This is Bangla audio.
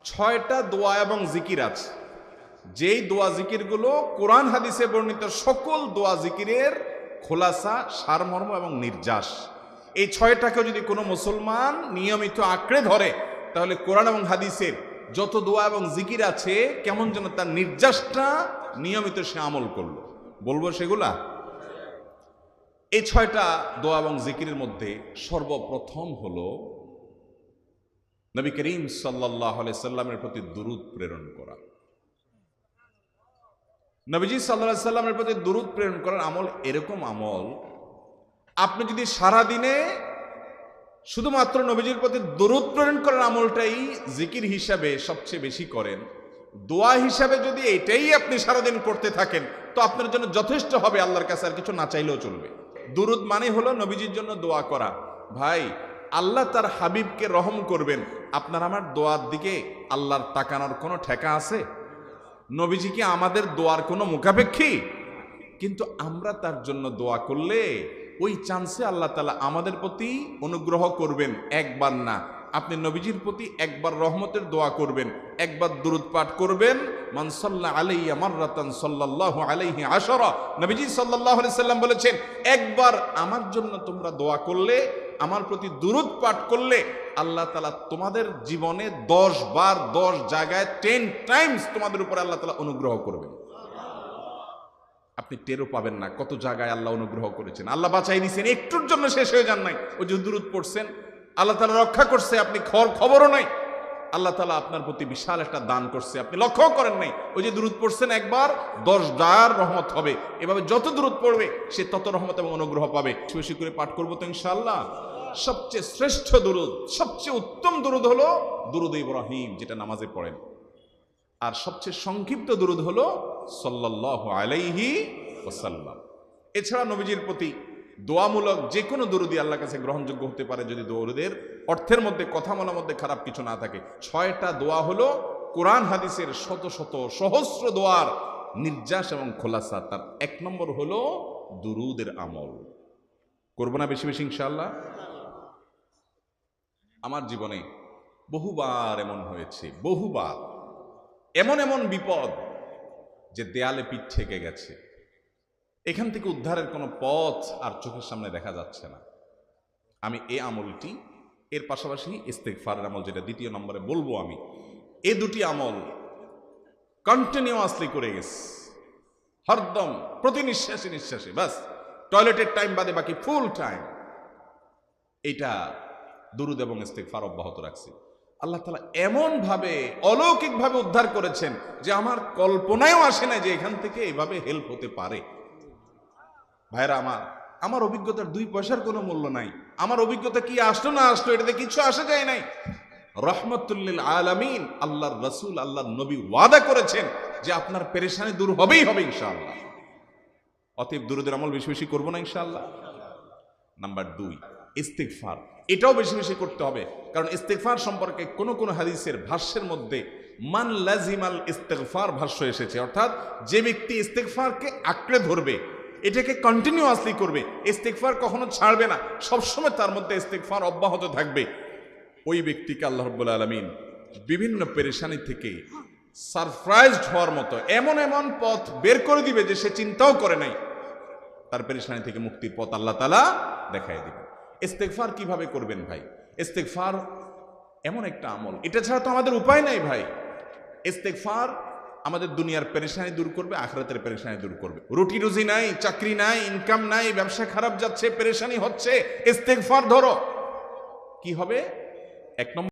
ছয়টা দোয়া এবং জিকির আছে, যেই দোয়া জিকিরগুলো কোরআন হাদিসে বর্ণিত সকল দোয়া জিকিরের খোলাসা, সারমর্ম এবং নির্যাস। এই ছয়টাকে যদি কোনো মুসলমান নিয়মিত আঁকড়ে ধরে, তাহলে কোরআন এবং হাদিসের যত দোয়া এবং জিকির আছে কেমন যেন তার নির্যাসটা নিয়মিত সে আমল করলো। বলবো সেগুলা। এই ছয়টা দোয়া এবং জিকিরের মধ্যে সর্বপ্রথম হলো নবী করিম সাল্লাল্লাহু আলাইহি সাল্লামের প্রতি দুরূদ প্রেরণ করা। নবীজি সাল্লাল্লাহু আলাইহি সাল্লামের প্রতি দুরূদ প্রেরণ করার আমল এরকম আমল, আপনি যদি সারা দিনে শুধুমাত্র নবীজির প্রতি দুরূদ প্রেরণ করার আমলটাই জিকির হিসাবে সবচেয়ে বেশি করেন, দোয়া হিসাবে যদি এটাই আপনি সারাদিন করতে থাকেন, তো আপনার জন্য যথেষ্ট হবে, আল্লাহর কাছে আর কিছু না চাইলেও চলবে। দুরূদ মানে হলো নবীজির জন্য দোয়া করা। ভাই, আল্লাহ তার হাবিবকে রহম করবেন, আপনার আমার দোয়ার দিকে আল্লাহর তাকানোর কোনো ঠেকা আছে? নবীজি কি আমাদের দোয়ার কোনো মুখাপেক্ষী? কিন্তু আমরা তার জন্য দোয়া করলে ওই চান্সে আল্লাহ তাআলা আমাদের প্রতি অনুগ্রহ করবেন। একবার না, আপনি নবীজির প্রতি একবার রহমতের দোয়া করবেন, একবার দুরূদ পাঠ করবেন। মান সাল্লা আলাইয়া মাররাতান সাল্লাল্লাহু আলাইহি আশারা, নবীজি সাল্লাল্লাহু আলাইহি সাল্লাম বলেছেন, একবার আমার জন্য তোমরা দোয়া করলে, আমার প্রতি দুরূদ পাঠ করলে, আল্লাহ তাআলা তোমাদের জীবনে 10 বার 10 জায়গায় 10 টাইমস তোমাদের উপরে আল্লাহ তাআলা অনুগ্রহ করবেন। আপনি টেরও পাবেন না কত জায়গায় আল্লাহ অনুগ্রহ করেছেন। আল্লাহ বাঁচাই দিয়েছেন, একটুর জন্য শেষ হয়ে যান নাই। ওই যে দুরূদ পড়ছেন, আল্লাহ তাআলা রক্ষা করছে, আপনি খবরও নাই। আল্লাহ তাআলা আপনার প্রতি বিশাল একটা দান করছে, আপনি লক্ষ্য করেন নাই। ওই যে দুরূদ পড়ছেন একবার, 10 বার রহমত হবে। এভাবে যত দুরূদ পড়বে সে তত রহমত এবং অনুগ্রহ পাবে। বেশি করে পাঠ করবো তো ইনশাআল্লাহ। সবচেয়ে শ্রেষ্ঠ দুরূদ, সবচেয়ে উত্তম দুরূদ হলো দুরূদ ইব্রাহিম, যেটা নামাজে পড়েন। আর সবচেয়ে সংক্ষিপ্ত দুরূদ হলো সাল্লাল্লাহু আলাইহি ওয়াসাল্লাম। এছাড়া নবীজির প্রতি দোয়ামূলক যে কোনো দুরূদই আল্লাহর কাছে গ্রহণযোগ্য হতে পারে, যদি দুরূদের অর্থের মধ্যে, কথা বলার মধ্যে খারাপ কিছু না থাকে। 6টা দোয়া হলো কোরআন হাদিসের শত শত সহস্র দোয়ার নির্যাস এবং খোলাসা। তার 1 নম্বর হলো দুরূদের আমল। করবো না বেশি বেশি ইনশাআল্লাহ। আমার জীবনে বহুবার এমন হয়েছে, বহুবার এমন এমন বিপদ যে দেয়ালে পিঠ ঠেকে গেছে, এখান থেকে উদ্ধারের কোনো পথ আর চোখের সামনে দেখা যাচ্ছে না। আমি এই আমলটি, এর পাশাপাশি ইস্তেগফারের আমল, যেটা 2 নম্বরে বলবো আমি, এই দুটি আমল কন্টিনিউয়াসলি করে গেছে, হরদম প্রতি নিঃশ্বাসে নিঃশ্বাসে, বাস টয়লেটের টাইম বাদে বাকি ফুল টাইম এইটা দুরূদ এবং ইস্তেগফার অব্যাহত রাখছি। আল্লাহ তাআলা এমন ভাবে অলৌকিকভাবে উদ্ধার করেছেন যে আমার কল্পনায়ও আসে না যে এখান থেকে এভাবে হেল্প হতে পারে। ভাইরা আমার অভিজ্ঞতার 2 পয়সার কোনো মূল্য নাই। আমার অভিজ্ঞতা কি আসলো না আসলো এটাতে কিছু আসা যায় নাই। রহমাতুল লিল আলামিন আল্লাহর রাসূল, আল্লাহর নবী ওয়াদা করেছেন যে আপনার পেরেশানি দূর হবেই হবে ইনশাআল্লাহ। অতএব দুরূদের আমল বেশি বেশি করবো না ইনশাআল্লাহ। নাম্বার 2, ইস্তেগফার। এটাও বেশি বেশি করতে হবে, কারণ ইস্তেগফার সম্পর্কে কোন কোন হাদিসের ভাষ্যের মধ্যে মান লাজিমাল ইস্তেগফার ভাষ্য এসেছে, অর্থাৎ যে ব্যক্তি ইস্তেগফারকে আঁকড়ে ধরবে, এটাকে কন্টিনিউয়াসলি করবে, ইস্তেগফার কখনো ছাড়বে না, সবসময় তার মধ্যে ইস্তেগফার অব্যাহত থাকবে, ওই ব্যক্তিকে আল্লাহ রাব্বুল আলামিন বিভিন্ন পেরেশানি থেকে সারপ্রাইজড হওয়ার মতো এমন এমন পথ বের করে দিবে যে সে চিন্তাও করে নাই। তার পেরেশানি থেকে মুক্তির পথ আল্লাহ তাআলা দেখায় দিবেন। ইস্তেগফার কিভাবে করবেন ভাই? ইস্তেগফার এমন একটা আমল, এটা ছাড়া তো আমাদের উপায় নাই ভাই। ইস্তেগফার আমাদের দুনিয়ার পেরেশানি দূর করবে, আখিরাতের পেরেশানি দূর করবে। রুটি রুজি নাই, চাকরি নাই, ইনকাম নাই, ব্যবসা খারাপ যাচ্ছে, পেরেশানি হচ্ছে, ইস্তেগফার ধরো, কি হবে? 1 নম্বর